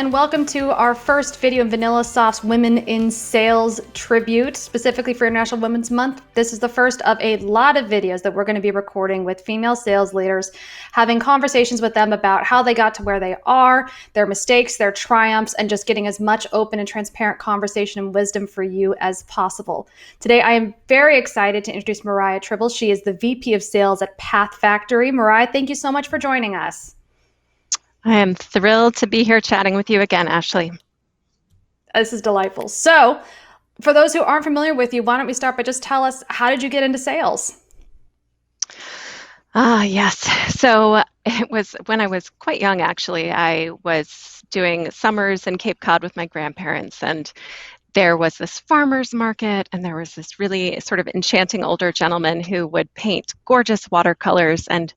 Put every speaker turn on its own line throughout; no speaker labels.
and welcome to our first video in VanillaSoft's Women in Sales Tribute, specifically for International Women's Month. This is the first of a lot of videos that we're going to be recording with female sales leaders, having conversations with them about how they got to where they are, their mistakes, their triumphs, and just getting as much open and transparent conversation and wisdom for you as possible. Today, I am very excited to introduce Mariah Tribble. She is the VP of Sales at Path Factory. Mariah, thank you so much for joining us.
I am thrilled to be here chatting with you again, Ashley.
This is delightful. So, for those who aren't familiar with you, why don't we start by just tell us, how did you get into sales?
Yes. So it was when I was quite young, actually. I was doing summers in Cape Cod with my grandparents, and there was this farmer's market, and there was this really sort of enchanting older gentleman who would paint gorgeous watercolors, and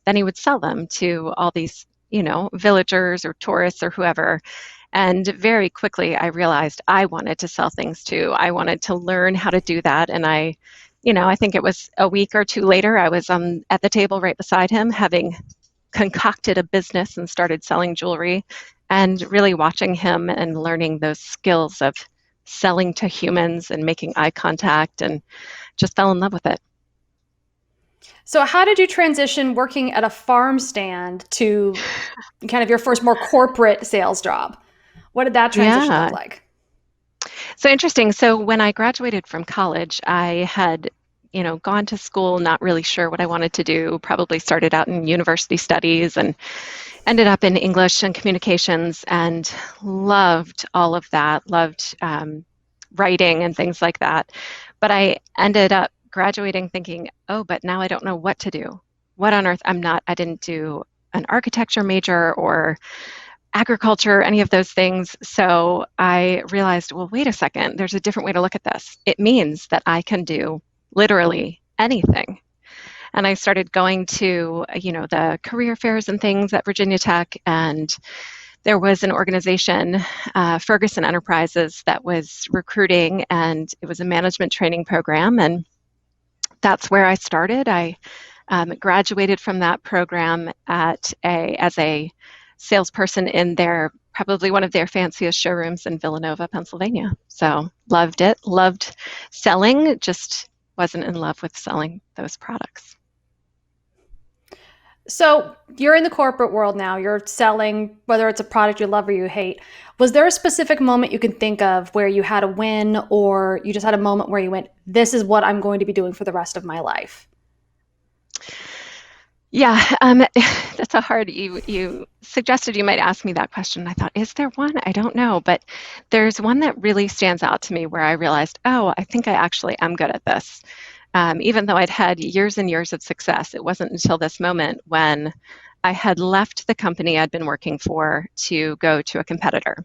then he would sell them to all these villagers or tourists or whoever. And very quickly, I realized I wanted to sell things too. I wanted to learn how to do that. And I think it was a week or two later, I was at the table right beside him, having concocted a business and started selling jewelry, and really watching him and learning those skills of selling to humans and making eye contact, and just fell in love with it.
So how did you transition working at a farm stand to kind of your first more corporate sales job? What did that transition look like?
So interesting. So when I graduated from college, I had, gone to school, not really sure what I wanted to do, probably started out in university studies and ended up in English and communications, and loved all of that, loved writing and things like that. But I ended up graduating thinking, oh, but now I don't know what to do. What on earth? I didn't do an architecture major or agriculture, any of those things. So I realized, well, wait a second, there's a different way to look at this. It means that I can do literally anything. And I started going to, the career fairs and things at Virginia Tech, and there was an organization, Ferguson Enterprises, that was recruiting, and it was a management training program, and that's where I started. I graduated from that program as a salesperson in probably one of their fanciest showrooms in Villanova, Pennsylvania. So loved it, loved selling, just wasn't in love with selling those products.
So you're in the corporate world now, you're selling, whether it's a product you love or you hate. Was there a specific moment you can think of where you had a win, or you just had a moment where you went, this is what I'm going to be doing for the rest of my life?
Yeah, that's a hard, you suggested you might ask me that question. I thought, is there one? I don't know, but there's one that really stands out to me where I realized, oh, I think I actually am good at this. Even though I'd had years and years of success, it wasn't until this moment when I had left the company I'd been working for to go to a competitor.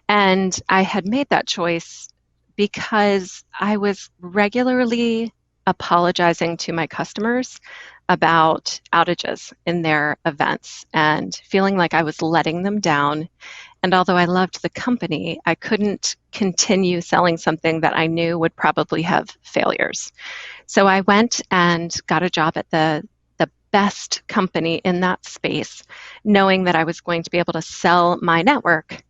And I had made that choice because I was regularly apologizing to my customers about outages in their events and feeling like I was letting them down. And although I loved the company, I couldn't continue selling something that I knew would probably have failures. So I went and got a job at the best company in that space, knowing that I was going to be able to sell my network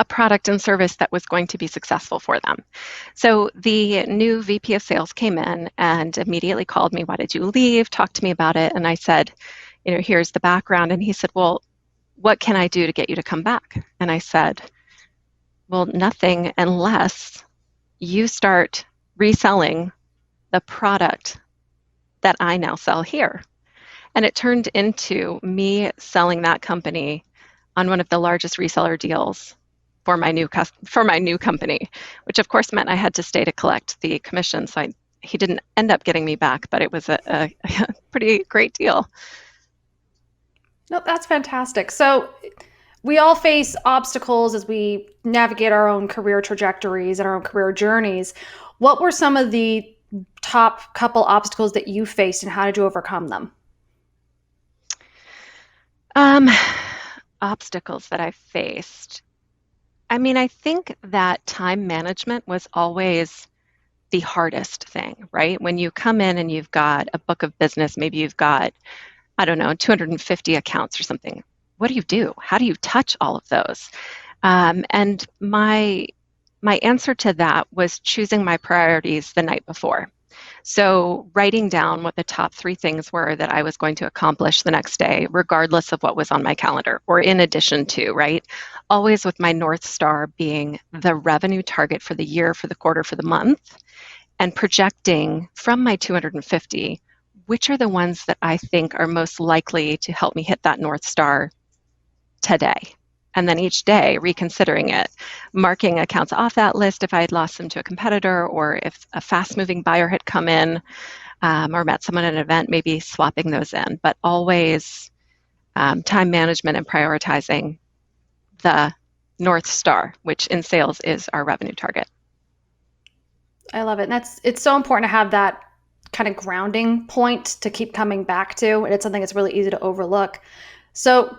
a product and service that was going to be successful for them. So the new VP of sales came in and immediately called me, why did you leave? Talked to me about it. And I said, here's the background. And he said, well, what can I do to get you to come back? And I said, well, nothing unless you start reselling the product that I now sell here. And it turned into me selling that company on one of the largest reseller deals for my new company, which of course meant I had to stay to collect the commission. So he didn't end up getting me back, but it was a pretty great deal.
No, that's fantastic. So we all face obstacles as we navigate our own career trajectories and our own career journeys. What were some of the top couple obstacles that you faced, and how did you overcome them?
Obstacles that I faced. I think that time management was always the hardest thing, right? When you come in and you've got a book of business, maybe you've got, 250 accounts or something. what do you do? How do you touch all of those? And my answer to that was choosing my priorities the night before. So writing down what the top 3 things were that I was going to accomplish the next day, regardless of what was on my calendar, or in addition to, right? Always with my North Star being the revenue target for the year, for the quarter, for the month, and projecting from my 250, which are the ones that I think are most likely to help me hit that North Star today. And then each day reconsidering it, marking accounts off that list if I had lost them to a competitor, or if a fast moving buyer had come in, or met someone at an event, maybe swapping those in. But always time management and prioritizing the North Star, which in sales is our revenue target.
I love it. And it's so important to have that kind of grounding point to keep coming back to. And it's something that's really easy to overlook. So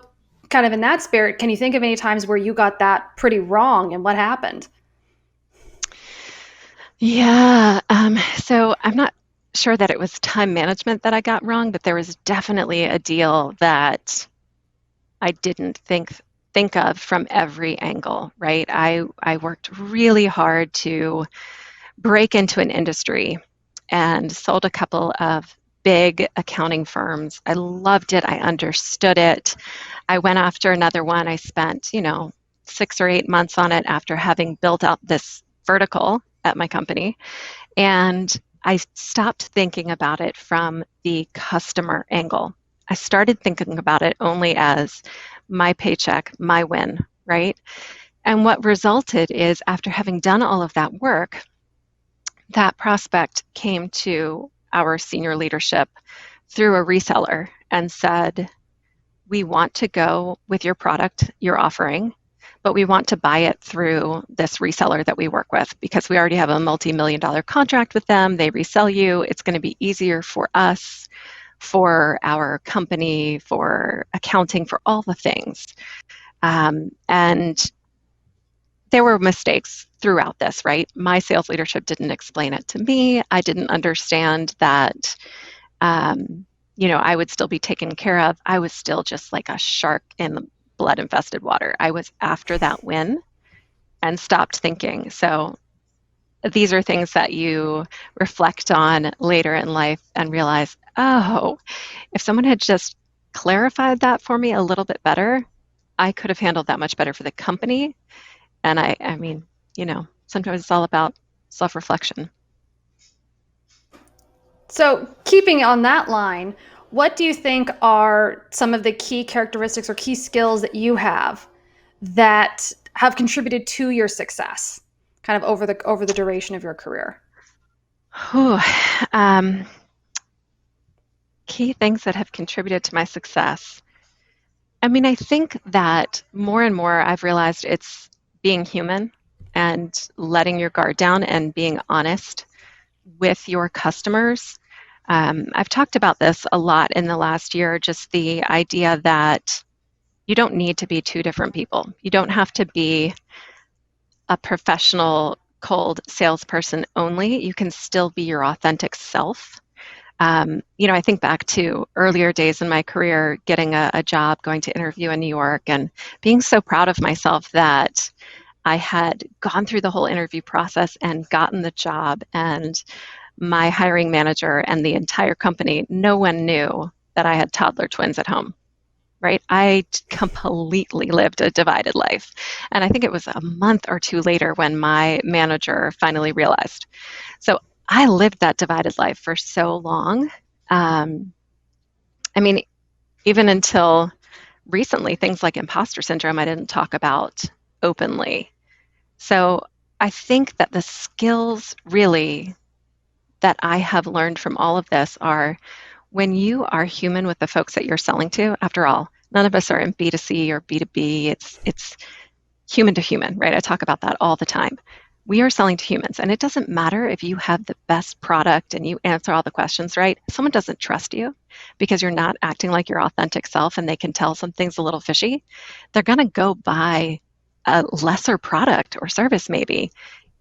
kind of in that spirit, can you think of any times where you got that pretty wrong and what happened?
Yeah. So I'm not sure that it was time management that I got wrong, but there was definitely a deal that I didn't think of from every angle, right? I worked really hard to break into an industry and sold a couple of big accounting firms. I loved it. I understood it. I went after another one. I spent, 6 or 8 months on it after having built out this vertical at my company. And I stopped thinking about it from the customer angle. I started thinking about it only as my paycheck, my win, right? And what resulted is after having done all of that work, that prospect came to our senior leadership through a reseller and said, we want to go with your product, your offering, but we want to buy it through this reseller that we work with because we already have a multi-million-dollar contract with them. They resell you. It's going to be easier for us, for our company, for accounting, for all the things. And there were mistakes throughout this, right? My sales leadership didn't explain it to me. I didn't understand that, I would still be taken care of. I was still just like a shark in the blood-infested water. I was after that win and stopped thinking. So these are things that you reflect on later in life and realize, oh, if someone had just clarified that for me a little bit better, I could have handled that much better for the company. And I mean, sometimes it's all about self-reflection.
So keeping on that line, what do you think are some of the key characteristics or key skills that you have that have contributed to your success kind of over the duration of your career?
Whew. Key things that have contributed to my success. I mean, I think that more and more I've realized it's being human and letting your guard down and being honest with your customers. I've talked about this a lot in the last year, just the idea that you don't need to be 2 different people. You don't have to be a professional cold salesperson only. You can still be your authentic self. I think back to earlier days in my career, getting a job, going to interview in New York, and being so proud of myself that I had gone through the whole interview process and gotten the job. And my hiring manager and the entire company, no one knew that I had toddler twins at home, right? I completely lived a divided life. And I think it was a month or 2 later when my manager finally realized. So I lived that divided life for so long. I mean, even until recently, things like imposter syndrome I didn't talk about openly. So I think that the skills really that I have learned from all of this are when you are human with the folks that you're selling to. After all, none of us are in B2C or B2B. It's human to human, right? I talk about that all the time. We are selling to humans, and it doesn't matter if you have the best product and you answer all the questions right. If someone doesn't trust you because you're not acting like your authentic self and they can tell something's a little fishy, they're going to go buy a lesser product or service maybe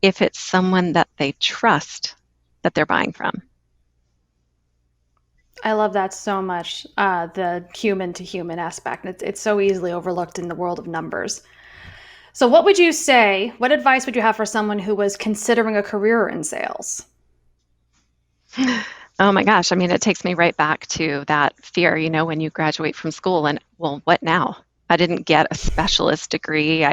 if it's someone that they trust that they're buying from.
I love that so much, the human to human aspect. It's so easily overlooked in the world of numbers. So, what would you say? What advice would you have for someone who was considering a career in sales?
Oh my gosh, I mean, it takes me right back to that fear, when you graduate from school and, well, what now? I didn't get a specialist degree.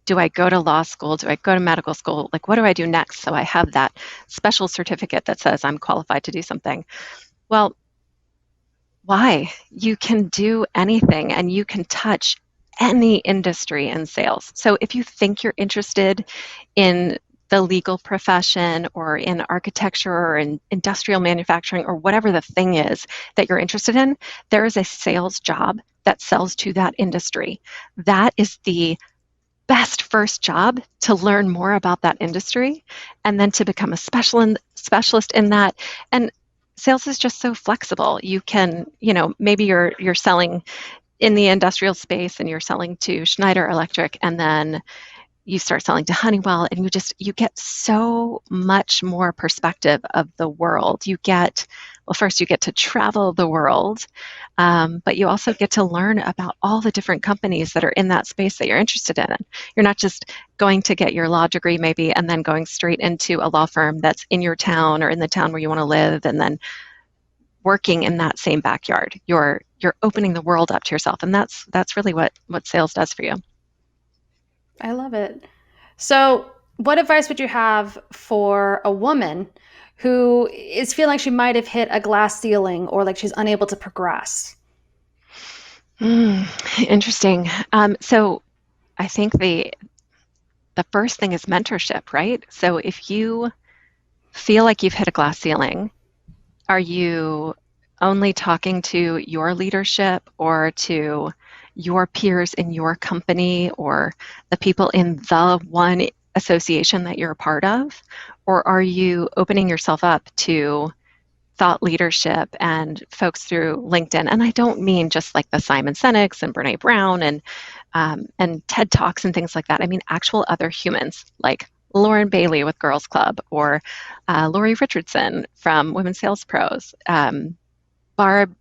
Do I go to law school? Do I go to medical school? Like, what do I do next? So I have that special certificate that says I'm qualified to do something. Well, why? You can do anything and you can touch any industry in sales. So if you think you're interested in the legal profession or in architecture or in industrial manufacturing or whatever the thing is that you're interested in, there is a sales job that sells to that industry. That is the best first job to learn more about that industry and then to become a specialist in that. And sales is just so flexible. You can, maybe you're selling in the industrial space and you're selling to Schneider Electric, and then you start selling to Honeywell, and you get so much more perspective of the world. Well, first you get to travel the world, but you also get to learn about all the different companies that are in that space that you're interested in. You're not just going to get your law degree maybe and then going straight into a law firm that's in your town or in the town where you want to live and then working in that same backyard. You're opening the world up to yourself, and that's really what sales does for you.
I love it. So, what advice would you have for a woman who is feeling like she might have hit a glass ceiling or like she's unable to progress?
Interesting. So I think the first thing is mentorship, right? So if you feel like you've hit a glass ceiling, are you only talking to your leadership or to your peers in your company or the people in the one association that you're a part of? Or are you opening yourself up to thought leadership and folks through LinkedIn? And I don't mean just like the Simon Sinek's and Brene Brown and TED Talks and things like that. I mean actual other humans like Lauren Bailey with Girls Club or Lori Richardson from Women Sales Pros, Barb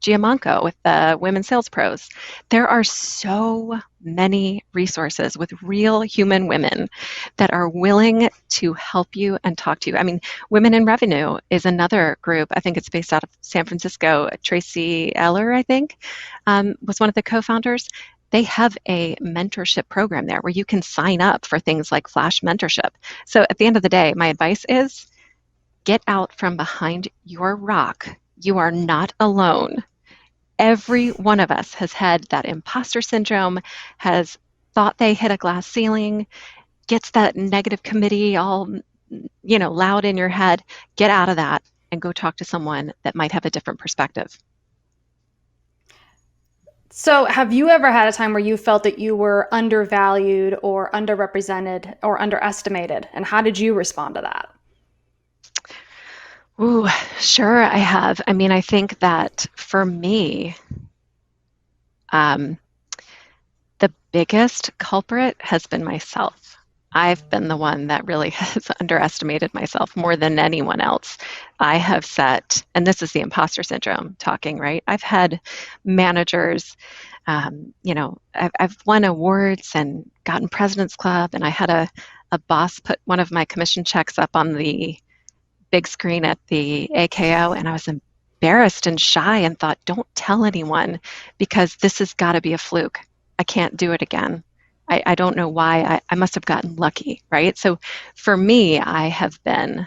Giamanco with the Women Sales Pros. There are so many resources with real human women that are willing to help you and talk to you. I mean, Women in Revenue is another group. I think it's based out of San Francisco. Tracy Eller, I think, was one of the co-founders. They have a mentorship program there where you can sign up for things like Flash mentorship. So at the end of the day, my advice is get out from behind your rock. You are not alone. Every one of us has had that imposter syndrome, has thought they hit a glass ceiling, gets that negative committee all, loud in your head. Get out of that and go talk to someone that might have a different perspective.
So, have you ever had a time where you felt that you were undervalued or underrepresented or underestimated? And how did you respond to that?
Ooh, sure, I have. I mean, I think that for me, the biggest culprit has been myself. I've been the one that really has underestimated myself more than anyone else. I have set, and this is the imposter syndrome talking, right? I've had managers, I've won awards and gotten President's Club, and I had a boss put one of my commission checks up on the big screen at the AKO, and I was embarrassed and shy and thought, don't tell anyone because this has got to be a fluke. I can't do it again. I don't know why. I must have gotten lucky, right? So for me, I have been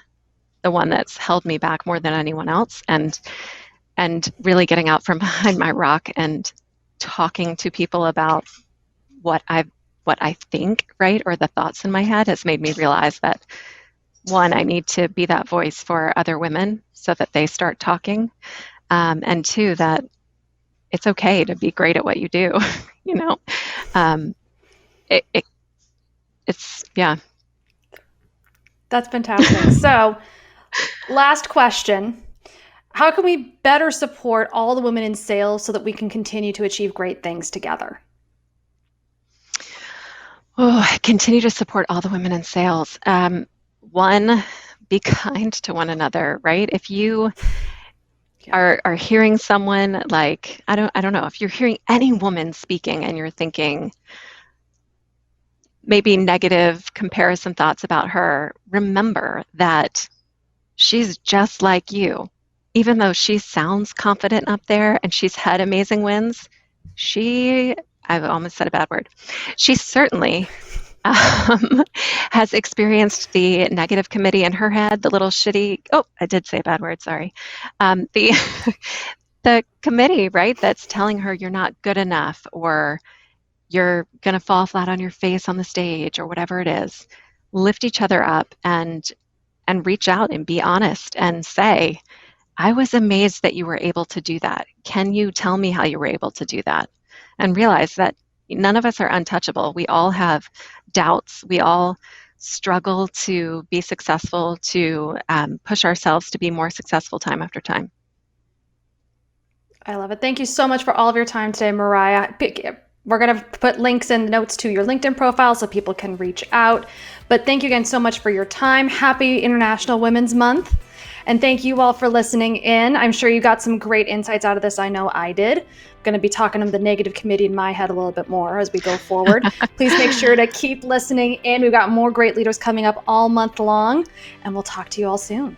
the one that's held me back more than anyone else, and really getting out from behind my rock and talking to people about what I think, right, or the thoughts in my head has made me realize that one, I need to be that voice for other women so that they start talking, and two, that it's okay to be great at what you do. um, it's yeah.
That's fantastic. So, last question. How can we better support all the women in sales so that we can continue to achieve great things together?
Oh, continue to support all the women in sales. One, be kind to one another, right? If you
Yeah.
are hearing someone like, I don't know, if you're hearing any woman speaking and you're thinking maybe negative comparison thoughts about her, remember that she's just like you. Even though she sounds confident up there and she's had amazing wins, I've almost said a bad word, she certainly um, has experienced the negative committee in her head, the little shitty, oh, I did say a bad word, sorry. The the committee, right, that's telling her you're not good enough or you're going to fall flat on your face on the stage or whatever it is. Lift each other up and reach out and be honest and say, I was amazed that you were able to do that. Can you tell me how you were able to do that? And realize that none of us are untouchable. We all have doubts. We all struggle to be successful, to push ourselves to be more successful time after time.
I love it. Thank you so much for all of your time today, Mariah. We're going to put links in the notes to your LinkedIn profile so people can reach out. But thank you again so much for your time. Happy International Women's Month. And thank you all for listening in. I'm sure you got some great insights out of this. I know I did. I'm going to be talking to the negative committee in my head a little bit more as we go forward. Please make sure to keep listening in. We've got more great leaders coming up all month long, and we'll talk to you all soon.